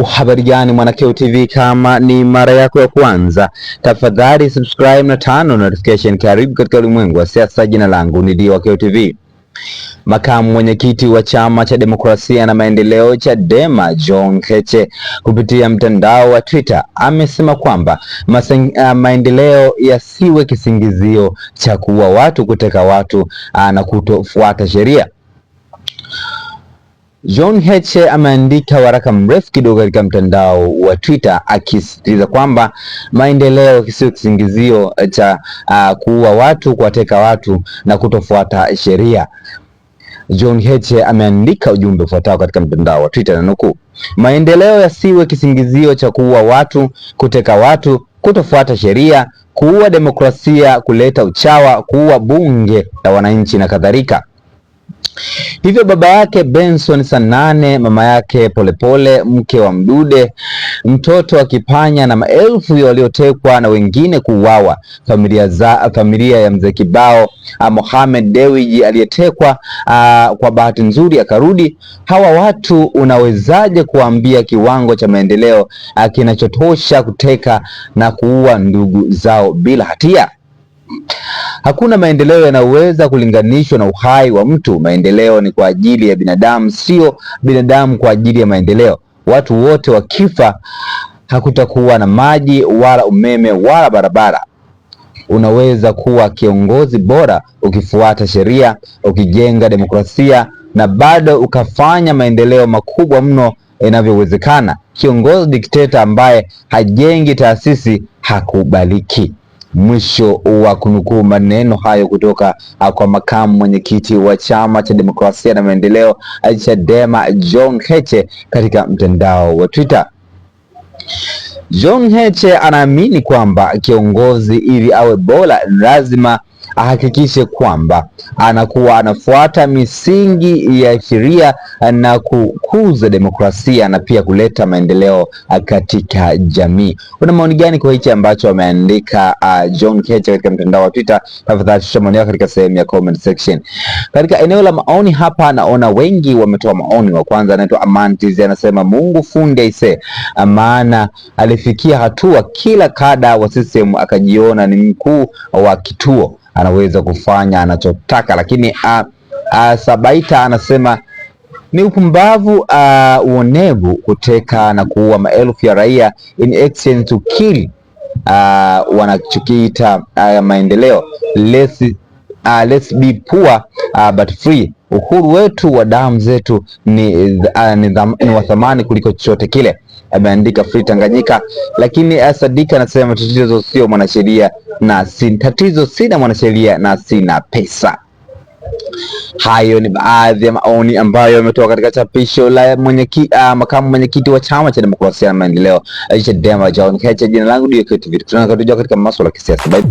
Habari gani mwana KOTV, kama ni mara yako ya kwanza tafadhali subscribe na turn notification. Karibu katika ulimwengu wa siasa. Jina langu ni Dio wa KOTV. Makamu mwenyekiti wa Chama cha Demokrasia na Maendeleo Chadema John Heche kupitia mtandao wa Twitter amesema kwamba maendeleo yasiwe kisingizio cha kuua watu, kuteka watu na kutofuata sheria. John Heche ameandika waraka mrefu kidogo katika mtandao wa Twitter akisisitiza kwamba maendeleo kisiwe kisingizio cha kuua watu, kuwateka watu na kutofuata sheria. John Heche ameandika ujumbe ufuatao katika mtandao wa Twitter na nukuu: maendeleo yasiwe kisingizio cha kuua watu, kuteka watu, kutofuata sheria, kuua demokrasia, kuleta uchawa, kuua bunge la wananchi na kadhalika. Hivyo baba yake Benson Sanane, mama yake Polepole, mke wa Mdude, mtoto wa Kipanya na maelfu ya waliotekwa na wengine kuuawa, familia ya mzee Kibao, Mohamed Dewji aliyetekwa kwa bahati nzuri akarudi. Hawa watu unawezaje kuambia kiwango cha maendeleo kinachotosha kuteka na kuua ndugu zao bila hatia? Hakuna maendeleo yanayoweza kulinganishwa na uhai wa mtu. Maendeleo ni kwa ajili ya binadamu, sio binadamu kwa ajili ya maendeleo. Watu wote wakifa, hakutakuwa na maji wala umeme wala barabara. Unaweza kuwa kiongozi bora ukifuata sheria, ukijenga demokrasia na bado ukafanya maendeleo makubwa mno inavyowezekana. Kiongozi dikteta ambaye hajengi taasisi hakubaliki. Mwisho wa kunukuu maneno hayo kutoka kwa makamu mwenyekiti wa Chama cha Demokrasia na Maendeleo Chadema John Heche katika mtandao wa Twitter. John Heche anaamini kwamba kiongozi ili awe bora lazima ahakikishe kwamba anakuwa anafuata misingi ya sheria na kukuza demokrasia na pia kuleta maendeleo katika jamii. Una maoni gani kwa hichi ambacho ameandika John Heche katika mtandao wa Twitter? Tafadhali shusha maoni yako katika sehemu ya comment section. Katika eneo la maoni hapa naona wengi wametoa maoni. Wa kwanza anaitwa Amantiz, anasema Mungu fundi aise, maana alifikia hatua kila kada wa system akajiona ni mkuu wa kituo, anaweza kufanya anachotaka. Lakini Sabaita anasema ni upumbavu, uonevu kuteka na kuua maelfu ya raia in exchange to kill wanachokiita maendeleo. Let's be poor but free. Uhuru wetu wa damu zetu ni wa thamani kuliko chochote kile, ameandika Free Tanganyika. Lakini Sadika anasema tatizo sio mwanasheria na tatizo sina mwanasheria na sina pesa. Hayo ni baadhi ya maoni ambayo yametoka katika chapisho la makamu mwenyekiti wa Chama cha Demokrasia na Maendeleo Chadema John Heche. Jina langu Dio KOTV, tunakutujua katika masuala ya kisiasa. Bye.